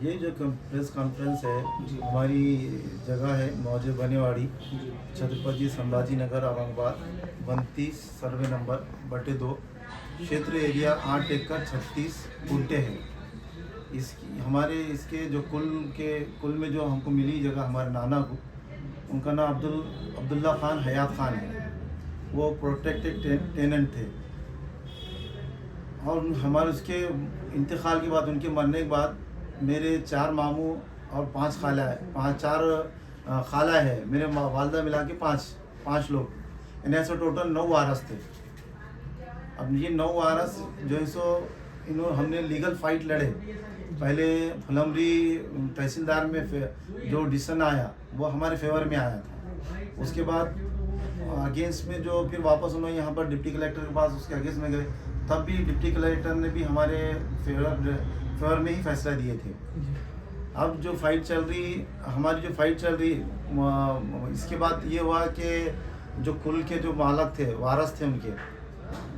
ये जो press conference है जी। हमारी जगह है मौजे बनेवाड़ी जी। छत्रपति संभाजी नगर औरंगाबाद 32 सर्वे नंबर /2 क्षेत्र एरिया 8 एकड़ 36 गुंटे है। इसकी हमारे इसके जो कुल में जो हमको मिली जगह हमारे नाना को, उनका नाम अब्दुल्ला खान हयात खान है। वो प्रोटेक्टेड टेनेंट थे और हमारे उसके इंतकाल के बाद, उनके मरने के बाद मेरे 4 मामू और 5 खाला है, 4 खाला है, मेरे वालदा मिला के 5 लोग, इन्हें ऐसे टोटल 9 वारस थे। अब ये 9 वारस जो है सो हमने लीगल फाइट लड़े। पहले फुलमरी तहसीलदार में जो डिसीजन आया वो हमारे फेवर में आया था। उसके बाद अगेंस्ट में जो फिर वापस उन्होंने यहाँ पर डिप्टी कलेक्टर के पास उसके अगेंस्ट में गए, तब भी डिप्टी कलेक्टर ने भी हमारे फेवर में ही फैसला दिए थे। अब जो फाइट चल रही इसके बाद ये हुआ कि जो कुल के जो मालक थे, वारस थे उनके,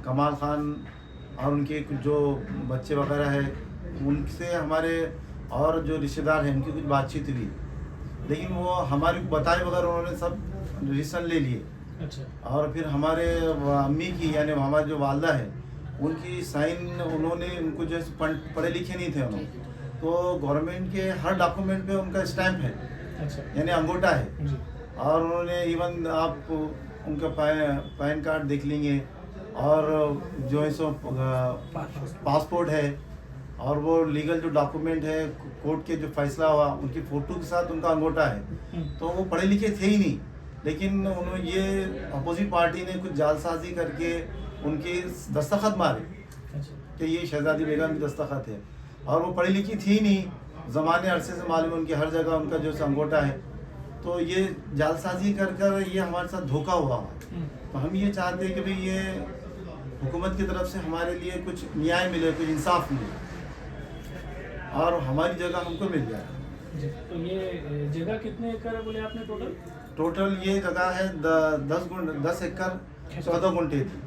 कमाल खान और उनके जो बच्चे वगैरह है, उनसे हमारे और जो रिश्तेदार हैं उनकी कुछ बातचीत हुई, लेकिन वो हमारे बताए बगैर उन्होंने सब डिसीजन ले लिए। अच्छा। और फिर हमारे अम्मी की यानी हमारे जो वालदा है उनकी साइन, उन्होंने उनको जो पढ़े लिखे नहीं थे उन्होंने, तो गवर्नमेंट के हर डॉक्यूमेंट पे उनका स्टैंप है। अच्छा। यानी अंगूठा है। जी। और उन्होंने इवन आप उनका पैन कार्ड देख लेंगे और जो है सो पासपोर्ट है और वो लीगल जो डॉक्यूमेंट है, कोर्ट के जो फैसला हुआ उनकी फ़ोटो के साथ उनका अंगूठा है। तो वो पढ़े लिखे थे ही नहीं, लेकिन उन्होंने ये अपोजिट पार्टी ने कुछ जालसाजी करके उनके दस्तखत मारे कि ये शहजादी बेगम की दस्तखत है, और वो पढ़ी लिखी थी नहीं। ज़माने अरसे से मालूम है उनकी हर जगह उनका जो अंगूठा है। तो ये जालसाजी कर ये हमारे साथ धोखा हुआ है। तो हम ये चाहते हैं कि भाई ये हुकूमत की तरफ से हमारे लिए कुछ न्याय मिले, कुछ इंसाफ मिले और हमारी जगह हमको मिल जाए। तो ये जगह कितने एकड़ है बोले आपने टोटल ये जगह है 10 एकड़ 14 गुंठे थी।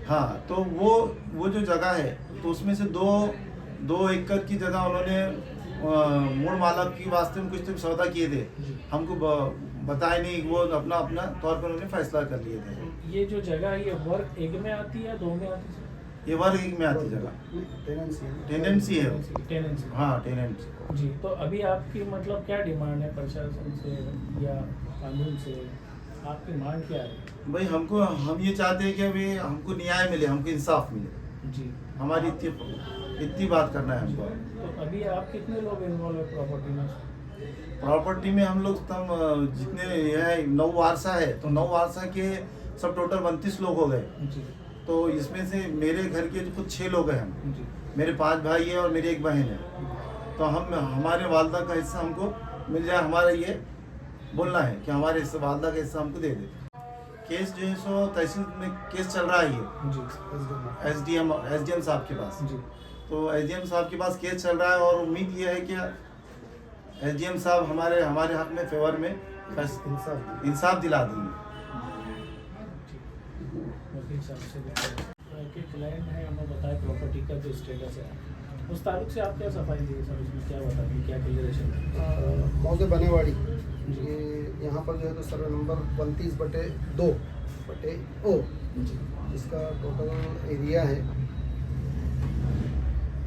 हाँ, तो वो जो जगह है तो उसमें से 2 एकड़ की जगह उन्होंने मूल मालक की वास्ते में कुछ तो सौदा किए थे, हमको बताए नहीं। वो अपना तौर पर उन्होंने फैसला कर लिए थे। ये जो जगह है ये वर्ग एक में आती है या 2 में आती है? ये वर्ग एक में आती जगह, टेनेंसी है। टेनेंसी। हाँ, टेनेंसी। जी। तो अभी आपकी मतलब क्या डिमांड है प्रशासन से या कानून से? आपकी मांग क्या है? भाई हम ये चाहते हैं कि अभी हमको न्याय मिले, हमको इंसाफ मिले। जी। हमारी इतनी बात करना है हमको। तो अभी आप कितने लोग इन्वॉल्व है प्रॉपर्टी में? प्रॉपर्टी में हम लोग जितने है 9 वारसा है, तो 9 वारसा के सब टोटल 32 लोग हो गए। जी। तो इसमें से मेरे घर के खुद 6 लोग हैं हम। जी। मेरे 5 भाई है और मेरी 1 बहन है। तो हमारे वालदा का हिस्सा हमको मिल जाए, हमारा ये बोलना है कि हमारे हिस्से वालदा का हिस्सा हमको दे दे। केस जो है सो तहसील में केस चल रहा है ये। जी। एसडीएम साहब के पास। जी। तो एसडीएम साहब के पास केस चल रहा है और उम्मीद ये है कि एसडीएम साहब हमारे हक में फेवर में इंसाफ दिला देंगे। वकील साहब से के क्लाइंट है, हमें बताए प्रॉपर्टी का जो स्टेटस है उस ताल्लुक से आप क्या सफाई दिए सर? उसमें क्या बताएंगे, क्या क्लियरेशन? मौजे बनेवाड़ी ये यहाँ पर जो है तो सर्वे नंबर 32/2/O, जिसका टोटल एरिया है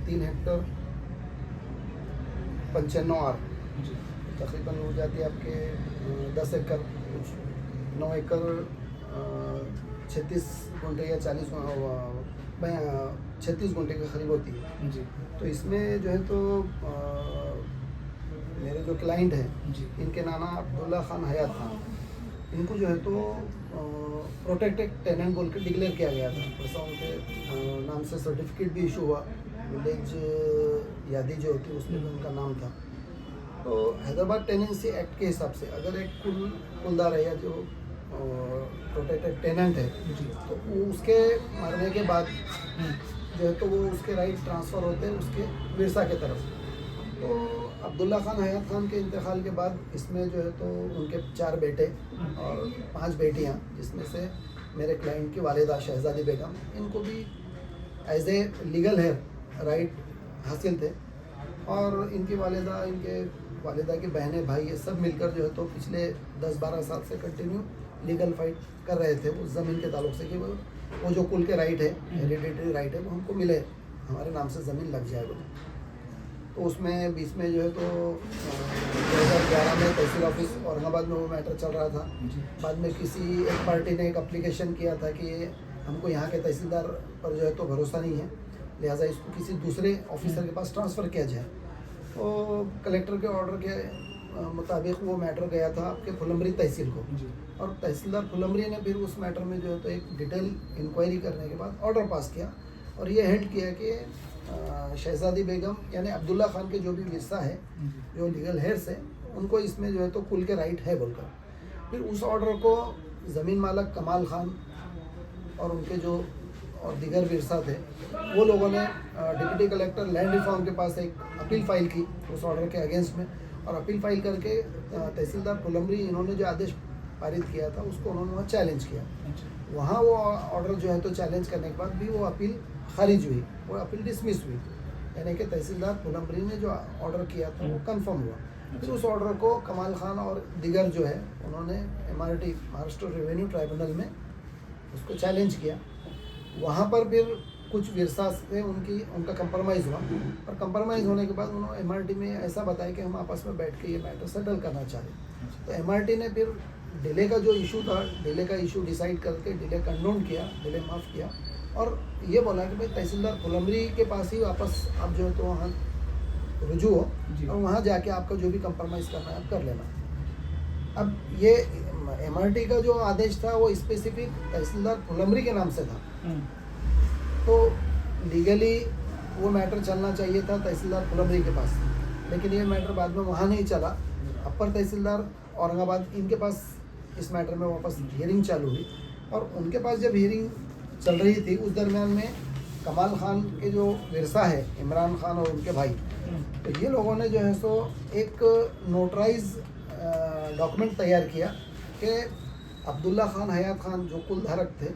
3 हेक्टर 95 आर, तकरीबन हो जाती है आपके 10 एकड़, 9 एकड़ 36 गुंठे या 36 गुंठे के करीब होती है। जी। तो इसमें जो है तो मेरे जो क्लाइंट हैं जी। इनके नाना अब्दुल्ला खान हयात खान, इनको जो है तो प्रोटेक्टेड टेनेंट बोल के डिक्लेयर किया गया था। ऐसा उनके नाम से सर्टिफिकेट भी इशू हुआ, विलेज यादी जो होती है उसमें भी उनका नाम था। तो हैदराबाद टेनेंसी एक्ट के हिसाब से अगर एक कुलदार है या जो प्रोटेक्टेड टेनेंट है, तो वो उसके मरने के बाद जो है तो वो उसके राइट ट्रांसफ़र होते हैं उसके विरसा के तरफ। तो अब्दुल्ला खान हयात खान के इंतकाल के बाद इसमें जो है तो उनके 4 बेटे और 5 बेटियां, जिसमें से मेरे क्लाइंट की वालिदा शहजादी बेगम, इनको भी एज ए लीगल है राइट हासिल थे। और इनकी वालिदा की बहनें भाई ये सब मिलकर जो है तो पिछले 10-12 साल से कंटिन्यू लीगल फाइट कर रहे थे उस ज़मीन के ताल्लुक से कि वो जो कुल के राइट है, हेरिडेटरी राइट है, वो हमको मिले, हमारे नाम से ज़मीन लग जाए बोले। तो उसमें बीच में जो है तो 2011 में तहसील ऑफिस औरंगाबाद में वो मैटर चल रहा था। बाद में किसी एक पार्टी ने एक एप्लीकेशन किया था कि हमको यहाँ के तहसीलदार पर जो है तो भरोसा नहीं है, लिहाजा इसको किसी दूसरे ऑफिसर के पास ट्रांसफ़र किया जाए। तो कलेक्टर के ऑर्डर के मुताबिक वो मैटर गया था आपके फुलंबरी तहसील को, और तहसीलदार फुलंबरी ने फिर उस मैटर में जो है तो एक डिटेल इंक्वायरी करने के बाद ऑर्डर पास किया और ये हेड किया कि शहजादी बेगम यानी अब्दुल्ला खान के जो भी विरसा है, जो लीगल हेयर्स है, उनको इसमें जो है तो कुल के राइट है बोलकर। फिर उस ऑर्डर को ज़मीन मालक कमाल खान और उनके जो और दीगर विरसा थे, वो लोगों ने डिप्टी कलेक्टर लैंड रिफॉर्म के पास एक अपील फाइल की उस ऑर्डर के अगेंस्ट में, और अपील फाइल करके तहसीलदार फुलंबरी इन्होंने जो आदेश पारित किया था उसको उन्होंने वहाँ चैलेंज किया। वहाँ वो ऑर्डर जो है तो चैलेंज करने के बाद भी वो अपील खारिज हुई, वो अपील डिसमिस हुई, यानी कि तहसीलदार फुलंबरी ने जो ऑर्डर किया था वो कंफर्म हुआ। फिर उस ऑर्डर को कमाल खान और दिगर जो है उन्होंने MRT महाराष्ट्र रेवेन्यू ट्राइब्यूनल में उसको चैलेंज किया। वहाँ पर फिर कुछ विरसा से उनका कंप्रोमाइज़ हुआ, और कंप्रोमाइज़ होने के बाद उन्होंने MRT में ऐसा बताया कि हम आपस में बैठ के ये मैटर सेटल करना चाहते। तो MRT ने फिर डिले का जो इशू था, डिले का इशू डिसाइड करके डिले कंडोन किया, डिले माफ़ किया, और ये बोला कि भाई तहसीलदार फुलंबरी के पास ही वापस आप जो है तो वहाँ रुजू हो और वहाँ जाके आपका जो भी कंप्रोमाइज़ करना है आप कर लेना। अब ये MRT का जो आदेश था वो स्पेसिफिक तहसीलदार फुलंबरी के नाम से था, तो लीगली वो मैटर चलना चाहिए था तहसीलदार फुलंबरी के पास, लेकिन ये मैटर बाद में वहाँ नहीं चला। अपर तहसीलदार औरंगाबाद इनके पास इस मैटर में वापस हियरिंग चालू हुई, और उनके पास जब हियरिंग चल रही थी उस दरमियान में कमाल खान के जो विरसा है इमरान खान और उनके भाई, तो ये लोगों ने जो है सो एक नोटराइज डॉक्यूमेंट तैयार किया कि अब्दुल्ला खान हयात खान जो कुल धारक थे,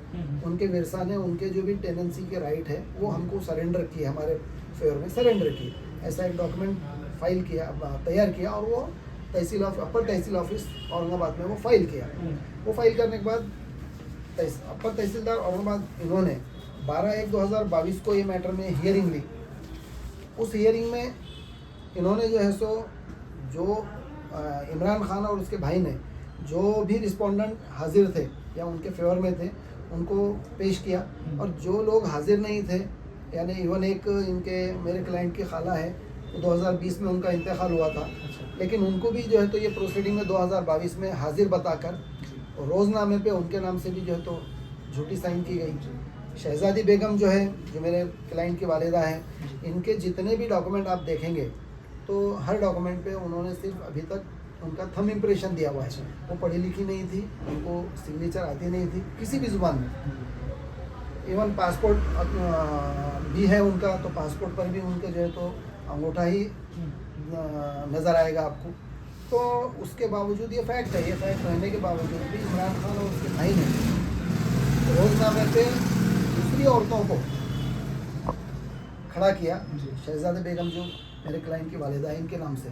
उनके विरसा ने उनके जो भी टेनेंसी के राइट है वो हमको सरेंडर किए, हमारे फेवर में सरेंडर किए। ऐसा एक डॉक्यूमेंट फाइल किया, तैयार किया, और वो अपर तहसील ऑफिस औरंगाबाद में वो फाइल किया। वो फाइल करने के बाद अपर तहसीलदार औरंगाबाद इन्होंने 12/1/2022 को ये मैटर में हियरिंग ली। उस हियरिंग में इन्होंने जो है सो जो इमरान खान और उसके भाई ने जो भी रिस्पोंडेंट हाजिर थे या उनके फेवर में थे उनको पेश किया, और जो लोग हाजिर नहीं थे, यानी इवन एक इनके मेरे क्लाइंट की खाला है, तो 2020 में उनका इंतकाल हुआ था, लेकिन उनको भी जो है तो ये प्रोसीडिंग में 2022 में हाजिर बताकर रोज़नामे पे उनके नाम से भी जो है तो झूठी साइन की गई। शहजादी बेगम जो है, जो मेरे क्लाइंट की वालिदा हैं, इनके जितने भी डॉक्यूमेंट आप देखेंगे तो हर डॉक्यूमेंट पे उन्होंने सिर्फ अभी तक उनका थंब इम्प्रेशन दिया हुआ है। वो पढ़ी लिखी नहीं थी, उनको सिग्नेचर आती नहीं थी किसी भी ज़ुबान में। इवन पासपोर्ट भी है उनका, तो पासपोर्ट पर भी उनके जो है तो अंगूठा ही नज़र आएगा आपको। तो उसके बावजूद ये फैक्ट है, ये फैक्ट रहने के बावजूद भी इमरान खान और उसके भाई ने रोज़नामे पे दूसरी औरतों को खड़ा किया, शहजादी बेगम जो मेरे क्लाइंट की वालिदा है इनके नाम से,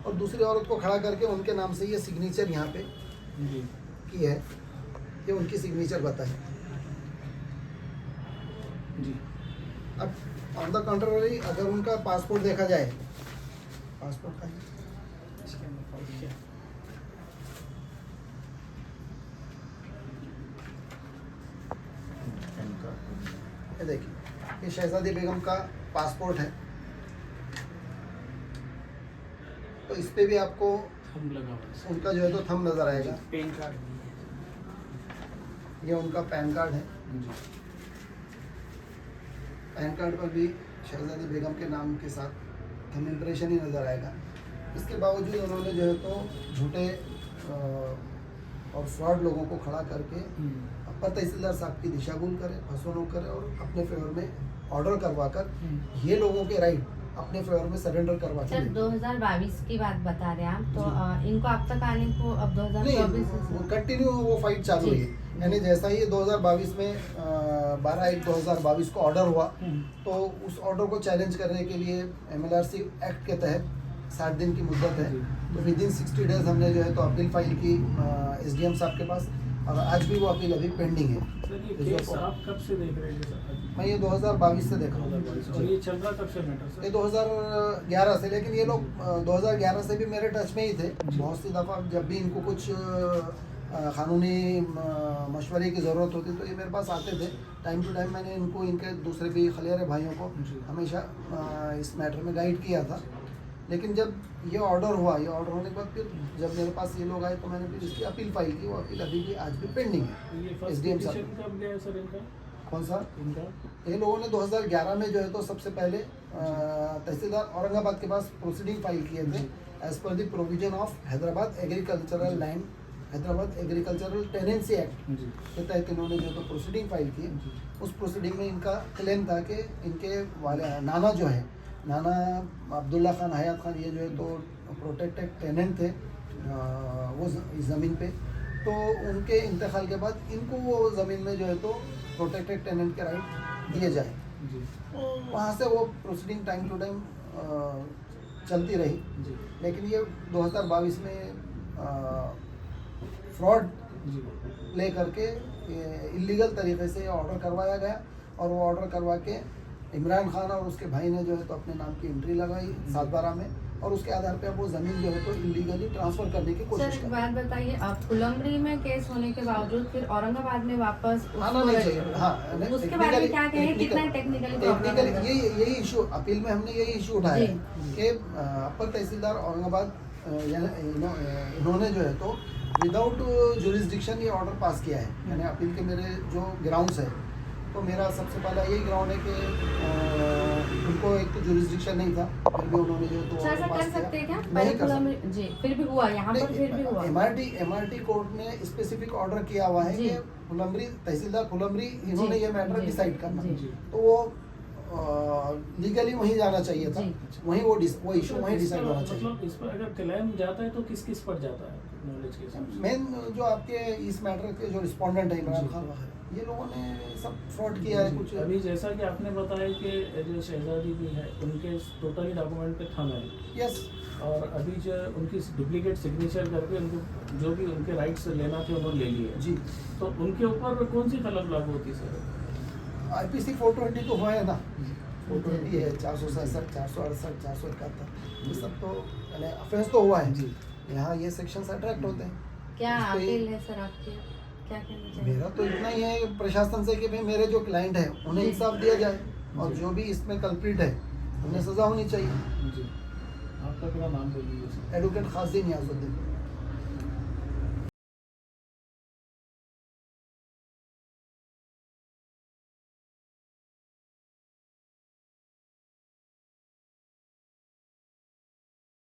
और दूसरी औरत को खड़ा करके उनके नाम से ये सिग्नेचर यहाँ पे की है, ये उनकी सिग्नेचर बताए। अब ऑन द कंट्रारी अगर उनका पासपोर्ट देखा जाए, पासपोर्ट का ये देखिए, ये शहजादी बेगम का पासपोर्ट है, तो इस पे भी आपको उनका जो है तो थंब नज़र आएगा। पैन कार्ड, ये उनका पैन कार्ड है, पैन कार्ड पर भी शहजादी बेगम के नाम के साथ थंब इम्प्रेशन ही नज़र आएगा। इसके बावजूद उन्होंने जो है तो झूठे और फ्रॉड लोगों को खड़ा करके अपर तहसीलदार साहब की दिशाभूल करे, फसवनूक करे, और अपने फेवर में ऑर्डर करवा कर ये लोगों के राइट अपने फेवर में सरेंडर करवा के सर लेते। 2022 की बात बता रहे हैं आप, तो इनको अब तक आने को अब नहीं 2024 कंटिन्यू वो फाइट चालू जी। है। यानी जैसा ही 2022 में 12/1/2022 को ऑर्डर हुआ, तो उस ऑर्डर को चैलेंज करने के लिए MLRC एक्ट के तहत 60 दिन की मुद्दत है। तो विद इन 60 डेज हमने जो है तो अपील फाइल की SDM साहब के पास, और आज भी वो अपील अभी पेंडिंग है। सर ये केस आप कब से देख रहे हैं सर? मैं ये 2022 से देख रहा हूँ। 2022 और ये चल रहा कब से मैटर ये सर? 2011 से, लेकिन ये लोग 2011 से भी मेरे टच में ही थे। बहुत सी दफ़ा जब भी इनको कुछ क़ानूनी मशवरे की ज़रूरत होती तो ये मेरे पास आते थे। टाइम टू टाइम मैंने इनको, इनके दूसरे भी खलियारे भाइयों को जी। हमेशा इस मैटर में गाइड किया था। लेकिन जब ये ऑर्डर हुआ, ये ऑर्डर होने के बाद फिर जब मेरे पास ये लोग आए तो मैंने फिर इसकी अपील फाइल की। वो अपील अभी भी आज भी पेंडिंग है ये फर्स्ट SDM साहब। पिटीशन कब गया है सर इनका? कौन सा? इनका ये लोगों ने 2011 में जो है तो सबसे पहले तहसीलदार औरंगाबाद के पास प्रोसीडिंग फाइल किए थे as per the provision of Hyderabad agricultural land, Hyderabad agricultural tenancy act जी के तहत इन्होंने जो है तो प्रोसीडिंग फाइल की। उस प्रोसीडिंग में इनका क्लेम था कि इनके वाले नाना जो है, नाना अब्दुल्ला खान हयात खान, ये जो है तो प्रोटेक्टेड टेनेंट थे वो ज़मीन पे। तो उनके इंतकाल के बाद इनको वो ज़मीन में जो है तो प्रोटेक्टेड टेनेंट के राइट दिए जाए। जी तो वहाँ से वो प्रोसीडिंग टाइम टू टाइम चलती रही। जी लेकिन ये 2022 में फ्रॉड जी प्ले करके इलीगल तरीके से ऑर्डर करवाया गया, और वो ऑर्डर करवा के इमरान खान और उसके भाई ने जो है तो अपने नाम की एंट्री लगाई 7/12 में, और उसके आधार पे अब वो ज़मीन जो है तो इलीगली ट्रांसफ़र करने की सर कोशिश एक कर बात बताइए, अब फुलंबरी में केस होने के बावजूद फिर औरंगाबाद में वापस आना उसको नहीं चाहिए। हाँ, उसके बारे में क्या कहें, कितना टेक्निकली टेक्निकली यही इशू अपील में हमने यही इशू उठाया जी। है कि अपर तहसीलदार औरंगाबाद इन्होंने जो है तो विदाउट जुरिस्डिक्शन ये ऑर्डर पास किया है। यानी अपील के मेरे जो ग्राउंड्स है, तो मेरा सबसे पहला यही ग्राउंड है कि उनको एक तो जुरिस्डिक्शन नहीं था, फिर भी उन्होंने जो है तो सर ऑर्डर ऐसा पास कर सकते हैं क्या? नहीं पहले कर सकते। फुलंबरी जी, फिर भी हुआ यहाँ पर, फिर भी हुआ MRT कोर्ट ने स्पेसिफिक ऑर्डर किया हुआ है जी। कि फुलंबरी तहसीलदार फुलंबरी इन्होंने ये मैटर जी, डिसाइड करना, जी। तो वो लीगली वहीं जाना चाहिए था। जी। वहीं वो इशू वहीं इस डिसाइड पर- होना चाहिए। मतलब इस पर अगर क्लेम जाता है तो किस किस पर जाता है नॉलेज के हिसाब से? मेन जो आपके इस मैटर के जो रिस्पोंडेंट है इमरान जी। खान वगैरह, ये लोगों ने सब फ्रॉड किया है कुछ। अभी जैसा कि आपने बताया कि जो शहजादी भी है उनके टोटली डॉक्यूमेंट पे थंब है, यस, और अभी जो उनकी डुप्लीकेट सिग्नेचर करके उनको जो भी उनके राइट्स लेना थे उन्होंने ले लिए। जी। तो उनके ऊपर कौन सी तलब लागू होती है सर? IPC 420 तो हुआ है ना, 420 है, 467, 468, 471, ये सब तो यानी ऑफेंस तो हुआ है। जी। यहाँ ये सेक्शंस अट्रैक्ट होते हैं। क्या इस पे- अपील है सर आपकी, क्या कहना चाहिए? मेरा तो इतना ही है प्रशासन से कि भाई मेरे जो क्लाइंट है उन्हें जी। इंसाफ दिया जाए, और जी। जो भी इसमें कल्प्रिट है उन्हें सजा होनी चाहिए। जी, आपका पूरा नाम बोलिए सर। एडवोकेट खासिम नियाजुद्दीन।